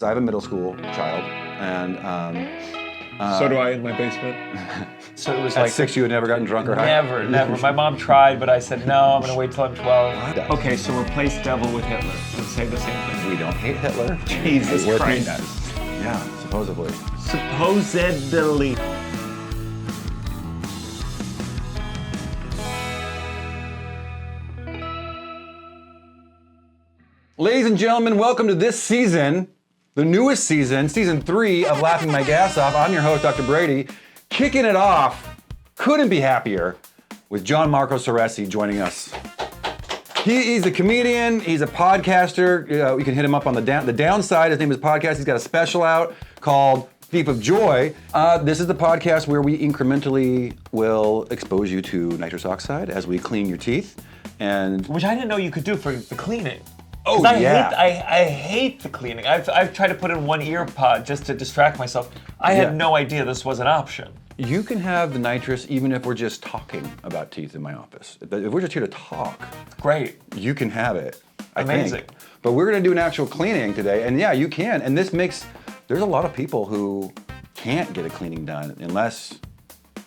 I have a middle school child, and so do I in my basement. So it was at like 6 you had never gotten drunk or high? Never. My mom tried, but I said no. I'm gonna wait till I'm 12. What? Okay, so replace devil with Hitler and say the same thing. We don't hate Hitler. Jesus Hate what he Christ. does. Yeah, supposedly. Supposedly. Ladies and gentlemen, welcome to this season, the newest season, season 3 of Laughing My Gas Off. I'm your host, Dr. Brady. Kicking it off, couldn't be happier, with Gianmarco Soresi joining us. He's a comedian, he's a podcaster. You can hit him up on the downside. His name is Podcast. He's got a special out called Thief of Joy. This is the podcast where we incrementally will expose you to nitrous oxide as we clean your teeth. Which I didn't know you could do for the cleaning. Oh, 'Cause yeah. I hate the cleaning. I've tried to put in one ear pod just to distract myself. I Yeah. had no idea this was an option. You can have the nitrous even if we're just talking about teeth in my office. If we're just here to talk, Great. you can have it. I Amazing. think. But we're gonna do an actual cleaning today, and yeah, you can. And there's a lot of people who can't get a cleaning done unless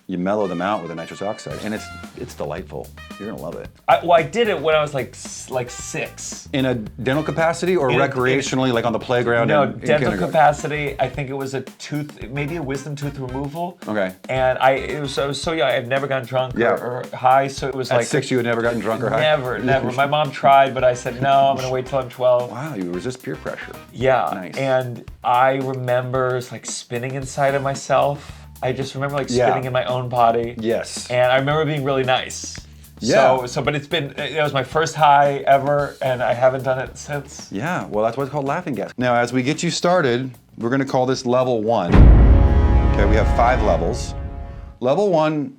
you mellow them out with a nitrous oxide, and it's delightful. You're gonna love it. I did it when I was like 6. In a dental capacity or recreationally, like on the playground? No, in dental kindergarten? capacity. I think it was a tooth, maybe a wisdom tooth removal. Okay. And I was so young. I've never gotten drunk Yeah. or high, so it was At like 6, you had never gotten drunk or high? Never. My mom tried, but I said no. I'm gonna wait till I'm 12. Wow, you resist peer pressure. Yeah. Nice. And I remember like spinning inside of myself. I just remember like Yeah. spinning in my own body. Yes. And I remember being really nice. Yeah. But it was my first high ever, and I haven't done it since. Yeah, well, that's what's called laughing gas. Now, as we get you started, we're gonna call this level 1. Okay, we have 5 levels. Level 1,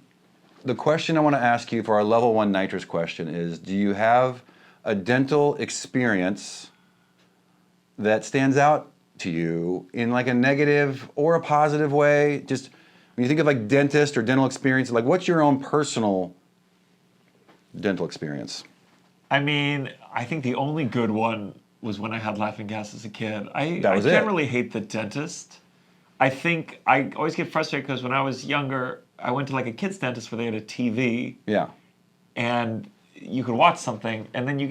the question I wanna ask you for our level 1 nitrous question is, do you have a dental experience that stands out to you in like a negative or a positive way? Just when you think of like dentist or dental experience, like what's your own personal dental experience? I mean, I think the only good one was when I had laughing gas as a kid. I was it. generally hate the dentist. I think I always get frustrated because when I was younger, I went to like a kid's dentist where they had a TV. Yeah. And you could watch something, and then you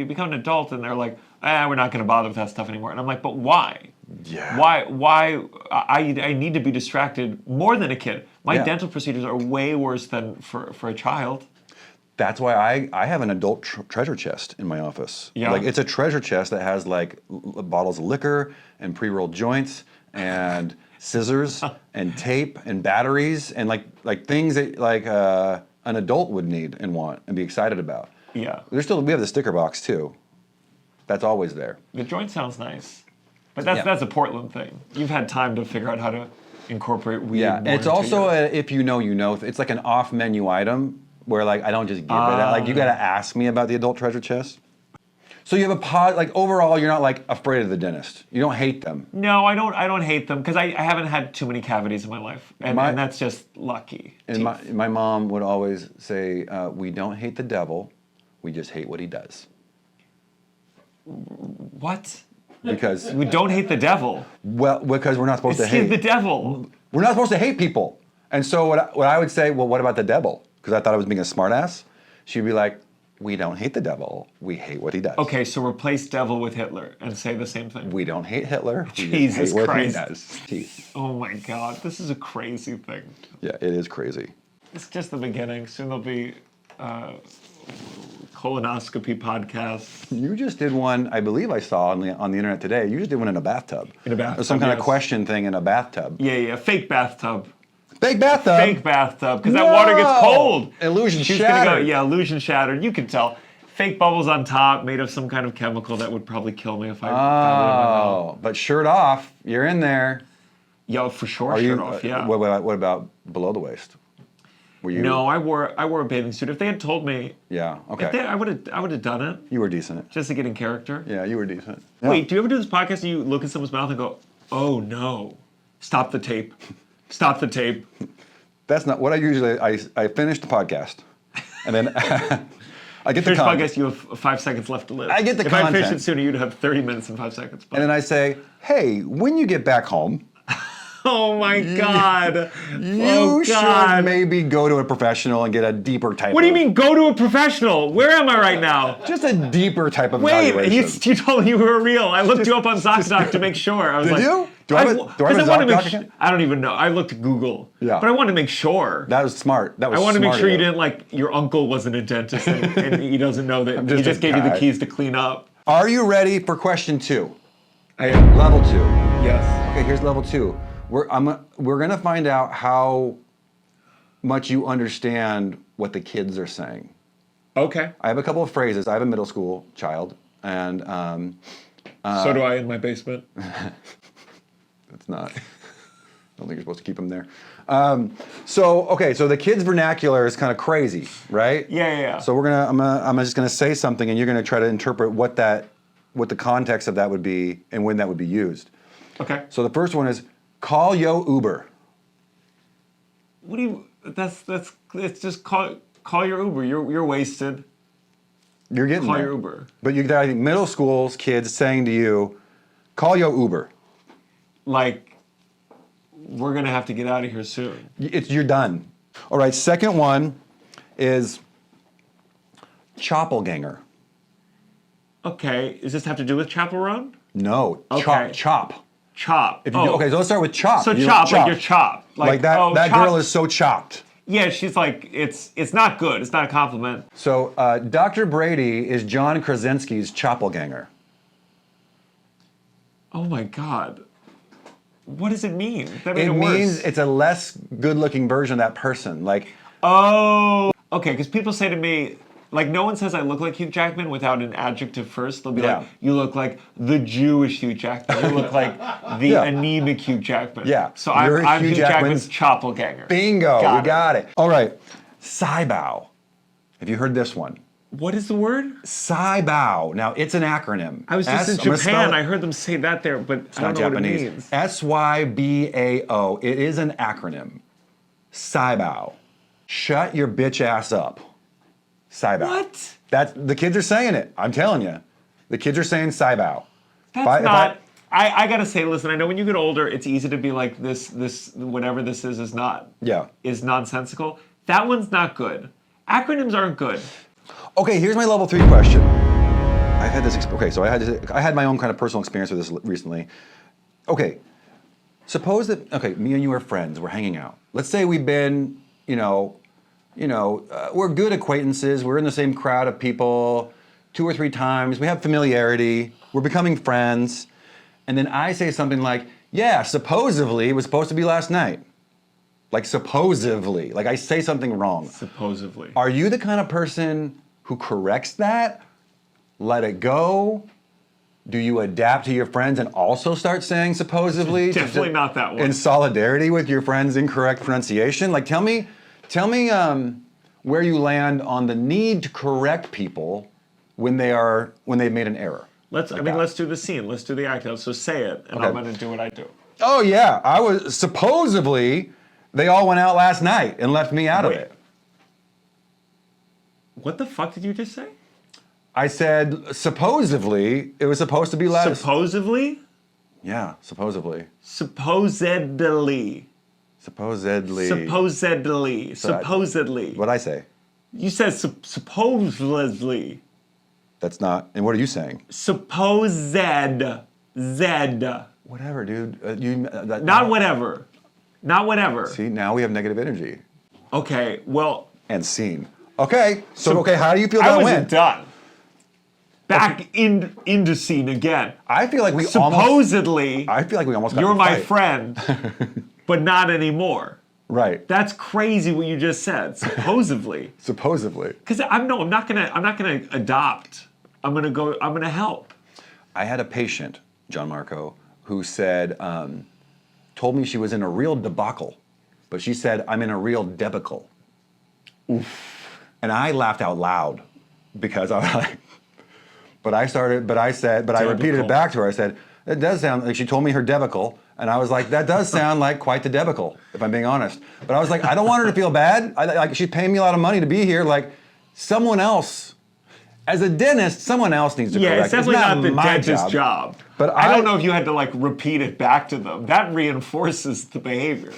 become an adult, and they're like, we're not going to bother with that stuff anymore. And I'm like, but why? Yeah. Why? I need to be distracted more than a kid. My Yeah. dental procedures are way worse than for a child. That's why I have an adult treasure chest in my office. Yeah. Like it's a treasure chest that has like bottles of liquor and pre-rolled joints and scissors and tape and batteries and like things that like an adult would need and want and be excited about. Yeah. We have the sticker box too. That's always there. The joint sounds nice, but that's a Portland thing. You've had time to figure out how to incorporate weed. Yeah, more it's into also your- if you know, you know. It's like an off-menu item where like I don't just give it out. Like you gotta ask me about the adult treasure chest. So you have like overall you're not like afraid of the dentist. You don't hate them. No, I don't hate them because I haven't had too many cavities in my life, and that's just lucky. And my mom would always say, we don't hate the devil, we just hate what he does. What? Because We don't hate the devil. because we're not supposed to He's hate. the devil. We're not supposed to hate people. And so what I would say, well, what about the devil? Because I thought I was being a smartass. She'd be like, we don't hate the devil, we hate what he does. Okay, so replace devil with Hitler and say the same thing. We don't hate Hitler. We Jesus just hate Christ. what he does. Teeth. Oh my God, this is a crazy thing. Yeah, it is crazy. It's just the beginning. Soon there'll be colonoscopy podcasts. You just did one, I believe I saw on the internet today. You just did one in a bathtub. In a bathtub, There's some kind of yes. question thing in a bathtub. Yeah, fake bathtub. Fake bathtub. Fake bathtub, because that water gets cold. Illusion She's shattered. gonna go, yeah, illusion shattered. You can tell. Fake bubbles on top, made of some kind of chemical that would probably kill me if I found it in my mouth. Oh, but shirt off, you're in there. Yo, for sure, Are shirt you? off, yeah. What about below the waist? Were you? No, I wore a bathing suit. If they had told me, Yeah. Okay. I would have done it You were decent. just to get in character. Yeah, you were decent. Yeah. Wait, do you ever do this podcast and you look in someone's mouth and go, "Oh no, stop the tape, stop the tape"? That's not what I usually. I finish the podcast, and then I get the Fish context. podcast, you have 5 seconds left to live. I get the If I finished content. it sooner, you'd have 30 minutes and 5 seconds. But... And then I say, hey, when you get back home, oh my God. you should maybe go to a professional and get a deeper type What do you of- mean, go to a professional? Where am I right now? Just a deeper type of Wait, evaluation. you told me you were real. I looked you up on ZocDoc to make sure. I was Did like, you? Do I have a ZocDoc account? I don't even know. I looked at Google. Yeah. But I wanted to make sure. That was smart. That was I wanted to make smart sure of you didn't, like, your uncle wasn't a dentist and he doesn't know that he just just a gave you the guy. keys to clean up. Are you ready for question 2? I am. Level 2. Yes. Okay, here's level 2. We're gonna find out how much you understand what the kids are saying. Okay. I have a couple of phrases. I have a middle school child, and So do I in my basement. that's not. I don't think you're supposed to keep them there. So the kids' vernacular is kind of crazy, right? Yeah. So I'm just gonna say something, and you're gonna try to interpret what the context of that would be and when that would be used. Okay. So the first one is call yo Uber. What do you? It's just call your Uber. You're wasted. You're getting Call there. your Uber. But you got, I think, middle school's kids saying to you, call yo Uber. Like, we're gonna have to get out of here soon. You're done. All right, second one is choppelganger. Okay. Does this have to do with Chapel Run? No, Okay. chop. Chop. If you do, okay, so let's start with chop. So You chop, know, like you're chopped. Like that, oh, that chop- girl is so chopped. Yeah, she's like, it's not good. It's not a compliment. So Dr. Brady is John Krasinski's choppelganger. Oh my God. What does it mean? That made It it worse. means it's a less good-looking version of that person. Like, Oh. Okay, because people say to me, like, no one says I look like Hugh Jackman without an adjective first. They'll be Yeah. like, you look like the Jewish Hugh Jackman. You look like the Yeah. anemic Hugh Jackman. Yeah. So You're I'm Hugh Hugh Jackman's Jackman's choppelganger. bingo, Got we it. got it. All right, Saibao. Have you heard this one? What is the word? Saibao. Now, it's an acronym. I was just in I'm gonna spell Japan. it. I heard them say that there, but It's I not don't know Japanese. what it means. Sybao. It is an acronym. Saibao. Shut your bitch ass up. Saibao. What? That's the kids are saying it. I'm telling you. The kids are saying Saibao. That's not. I gotta say, listen. I know when you get older, it's easy to be like this. Whatever this is not. Yeah. Is nonsensical. That one's not good. Acronyms aren't good. Okay, here's my level 3 question. I've had this. Okay, so I had my own kind of personal experience with this recently. Okay, suppose that me and you are friends. We're hanging out. Let's say we've been, we're good acquaintances. We're in the same crowd of people 2 or 3 times. We have familiarity. We're becoming friends. And then I say something like, "Yeah, supposedly it was supposed to be last night." Like supposedly, like I say something wrong. Supposedly. Are you the kind of person who corrects that? Let it go? Do you adapt to your friends and also start saying supposedly? Definitely not that one. In solidarity with your friend's incorrect pronunciation? Like tell me where you land on the need to correct people when they've made an error. Let's do the scene. Let's do the act out. So say it, and Okay. I'm gonna do what I do. Oh yeah, I was supposedly they all went out last night and left me out of Wait. it. What the fuck did you just say? I said supposedly it was supposed to be last. Supposedly? Yeah, supposedly. Supposedly. Supposedly. Supposedly. Supposedly. What'd I say? You said supposedly. That's not. And what are you saying? Supposed. Zed. Whatever, dude. Not whatever. Not whatever. See, now we have negative energy. Okay, well, And scene. Okay. So, how do you feel I that wasn't went? done. Back into scene again. I feel like we Supposedly, I feel like we almost got you're in a my fight. friend, but not anymore. Right. That's crazy what you just said. Supposedly. Supposedly. Because I'm not gonna adopt. I'm gonna help. I had a patient, Gianmarco, who said, told me she was in a real debacle, but she said, I'm in a real debacle. Oof. And I laughed out loud because I was like, I repeated it back to her. I said, it does sound like, she told me her debacle, and I was like, that does sound like quite the debacle, if I'm being honest. But I was like, I don't want her to feel bad. Like she's paying me a lot of money to be here. Like someone else As a dentist, someone else needs to Yeah, correct. it's definitely not the my dentist's job. But I don't know if you had to like repeat it back to them. That reinforces the behavior.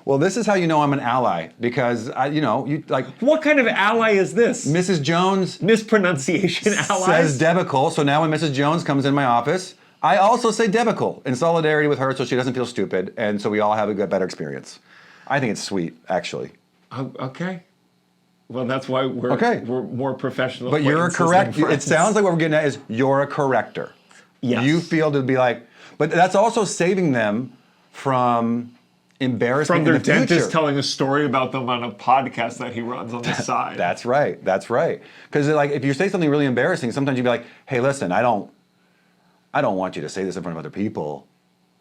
Well, this is how you know I'm an ally because you like What kind of ally is this? Mrs. Jones Mispronunciation allies? says debacle. So now when Mrs. Jones comes in my office, I also say debacle in solidarity with her so she doesn't feel stupid and so we all have a better experience. I think it's sweet, actually. Oh, okay. Well, that's why we're more professional. But you're a acquaintances than correct. It friends. sounds like what we're getting at is you're a corrector. Yes. You feel to be like, but that's also saving them from embarrassment From their in the future. dentist telling a story about them on a podcast that he runs on the side. That's right. That's right. Because like if you say something really embarrassing, sometimes you'd be like, "Hey, listen, I don't want you to say this in front of other people.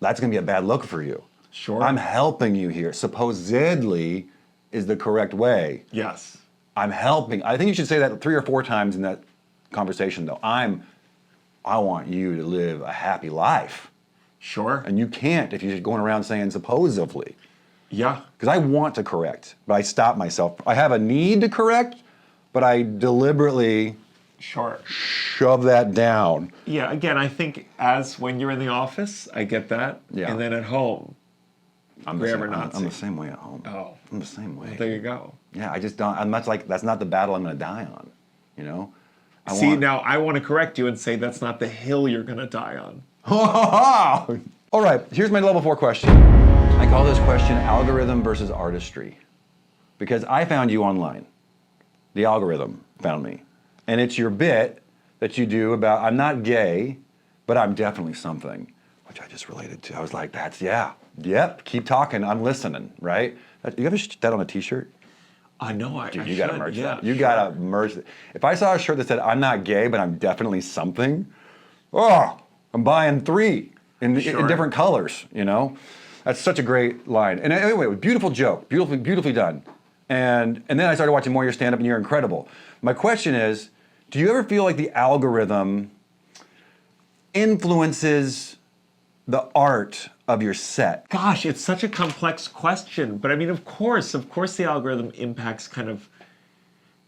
That's going to be a bad look for you. Sure. I'm helping you here. Supposedly is the correct way. Yes. I'm helping. I think you should say that 3 or 4 times in that conversation, though. I want you to live a happy life. Sure. And you can't if you're going around saying supposedly. Yeah. Because I want to correct, but I stop myself. I have a need to correct, but I deliberately Sure. shove that down. Yeah, again, I think as when you're in the office, I get that. Yeah. And then at home, I'm Grammar the same, Nazi. I'm the same way at home. Oh. I'm the same way. there you go. Yeah, I just don't. I'm much like that's not the battle I'm going to die on. You know. Now I want to correct you and say that's not the hill you're going to die on. All right. Here's my level 4 question. I call this question algorithm versus artistry, because I found you online. The algorithm found me, and it's your bit that you do about I'm not gay, but I'm definitely something, which I just related to. I was like, yep. Keep talking. I'm listening. Right. You ever that on a T-shirt? I know. Dude, you gotta merge that. You sure. gotta merge it. If I saw a shirt that said "I'm not gay, but I'm definitely something," oh, I'm buying 3 in different colors. You know, that's such a great line. And anyway, beautiful joke, beautifully done. And then I started watching more of your stand-up, and you're incredible. My question is, do you ever feel like the algorithm influences the art of your set? Gosh, it's such a complex question. But I mean, of course the algorithm impacts kind of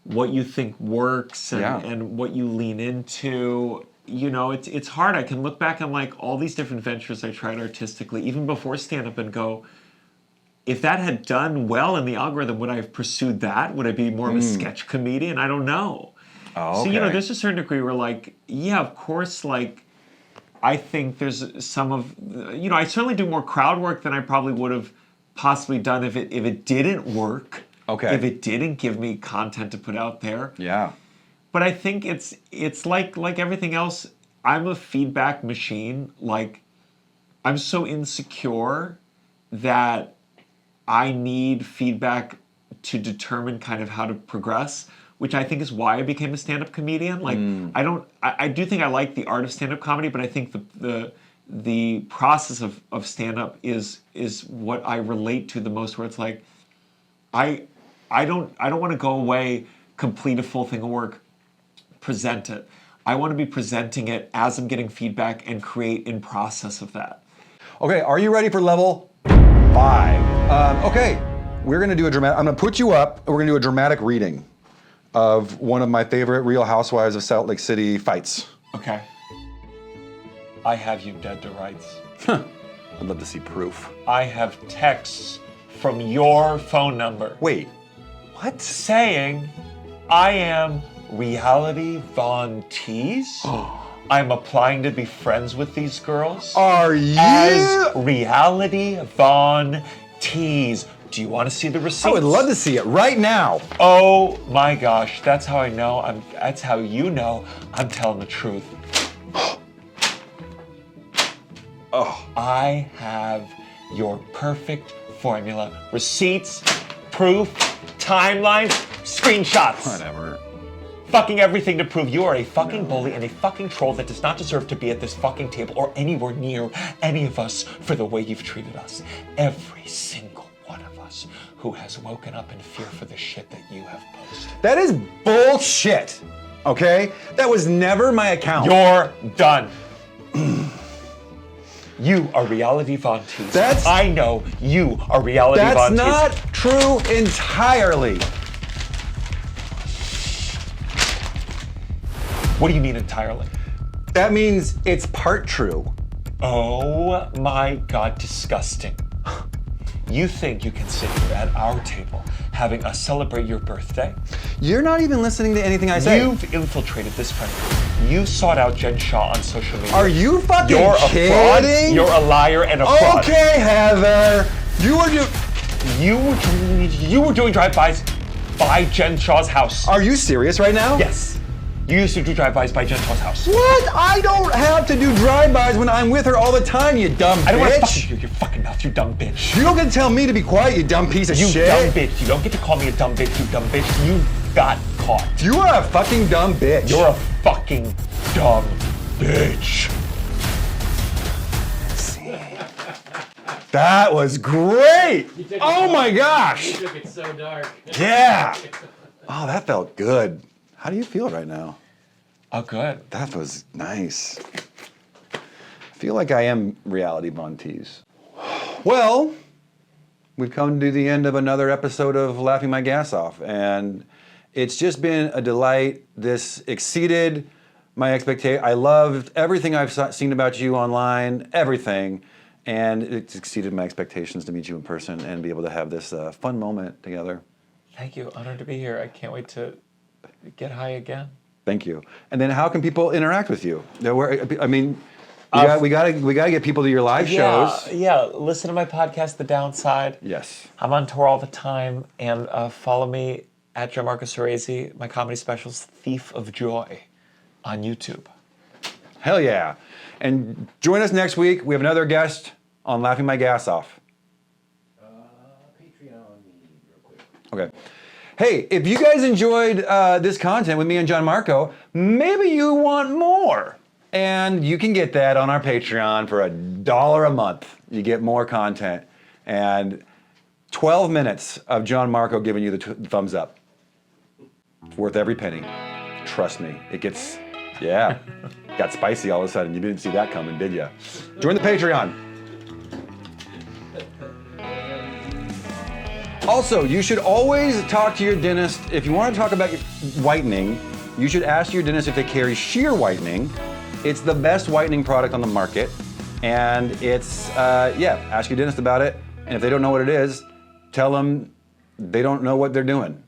what you think works and what you lean into. You know, it's hard. I can look back on like all these different ventures I tried artistically, even before stand-up, and go, if that had done well in the algorithm, would I have pursued that? Would I be more of a sketch comedian? I don't know. Oh, okay. So, there's a certain degree where like, yeah, of course, like, I think there's some of, I certainly do more crowd work than I probably would have possibly done if it didn't work. Okay. If it didn't give me content to put out there. Yeah. But I think it's like everything else. I'm a feedback machine. Like, I'm so insecure that I need feedback to determine kind of how to progress, which I think is why I became a stand-up comedian. Like, I do think I like the art of stand-up comedy, but I think the process of stand-up is what I relate to the most, where it's like, I don't want to go away, complete a full thing of work, present it. I want to be presenting it as I'm getting feedback and create in process of that. Okay, are you ready for level 5? Okay, we're gonna do a dramatic, I'm gonna put you up, and we're gonna do a dramatic reading of one of my favorite Real Housewives of Salt Lake City fights. Okay. I have you dead to rights. I'd love to see proof. I have texts from your phone number. Wait, what? Saying I am Reality Von Teese. I'm applying to be friends with these girls. Are you? As Reality Von Teese. Do you want to see the receipts? I would love to see it right now. Oh my gosh, that's how I know. That's how you know I'm telling the truth. I have your perfect formula. Receipts, proof, timelines, screenshots. Whatever. Fucking everything to prove you are a fucking bully and a fucking troll that does not deserve to be at this fucking table or anywhere near any of us for the way you've treated us. Every single one of us who has woken up in fear for the shit that you have posted. That is bullshit, okay? That was never my account. You're done. You are Reality Von Teese. I know you are Reality Von Teese. That's not true entirely. What do you mean entirely? That means it's part true. Oh my God, disgusting. You think you can sit here at our table having us celebrate your birthday? You're not even listening to anything I say. You've infiltrated this friend group. You sought out Jen Shaw on social media. Are you fucking You're a kidding? fraud. You're a liar and a fraud. Okay, Heather. You were doing drive-bys by Jen Shaw's house. Are you serious right now? Yes. You used to do drive-bys by Jen Shaw's house. What? I don't have to do drive-bys when I'm with her all the time, you dumb bitch. I don't want to fucking hear your fucking mouth, you dumb bitch. You don't get to tell me to be quiet, you dumb piece of You shit. dumb bitch. You don't get to call me a dumb bitch, you dumb bitch. You got caught. You are a fucking dumb bitch. You're a fucking dumb bitch. That was great. Oh my gosh. You took it so dark. Yeah. Oh, that felt good. How do you feel right now? Oh, good. That was nice. I feel like I am reality Von Teese. Well, we've come to the end of another episode of Laughing My Gas Off, and it's just been a delight. This exceeded my expectation. I loved everything I've seen about you online, everything, and it's exceeded my expectations to meet you in person and be able to have this fun moment together. Thank you. Honored to be here. I can't wait to get high again. Thank you. And then how can people interact with you? I mean, we gotta get people to your live shows. Yeah, listen to my podcast, The Downside. Yes. I'm on tour all the time, and follow me at Gianmarco Soresi, my comedy specials, Thief of Joy, on YouTube. Hell yeah. And join us next week. We have another guest on Laughing My Gas Off. Patreon me real quick. Okay. Hey, if you guys enjoyed this content with me and Gianmarco, maybe you want more. And you can get that on our Patreon for $1 a month. You get more content. And 12 minutes of Gianmarco giving you the thumbs up. It's worth every penny. Trust me. It gets, yeah. Got spicy all of a sudden. You didn't see that coming, did you? Join the Patreon. Also, you should always talk to your dentist. If you want to talk about your whitening, you should ask your dentist if they carry shear whitening. It's the best whitening product on the market. And it's, ask your dentist about it. And if they don't know what it is, tell them they don't know what they're doing.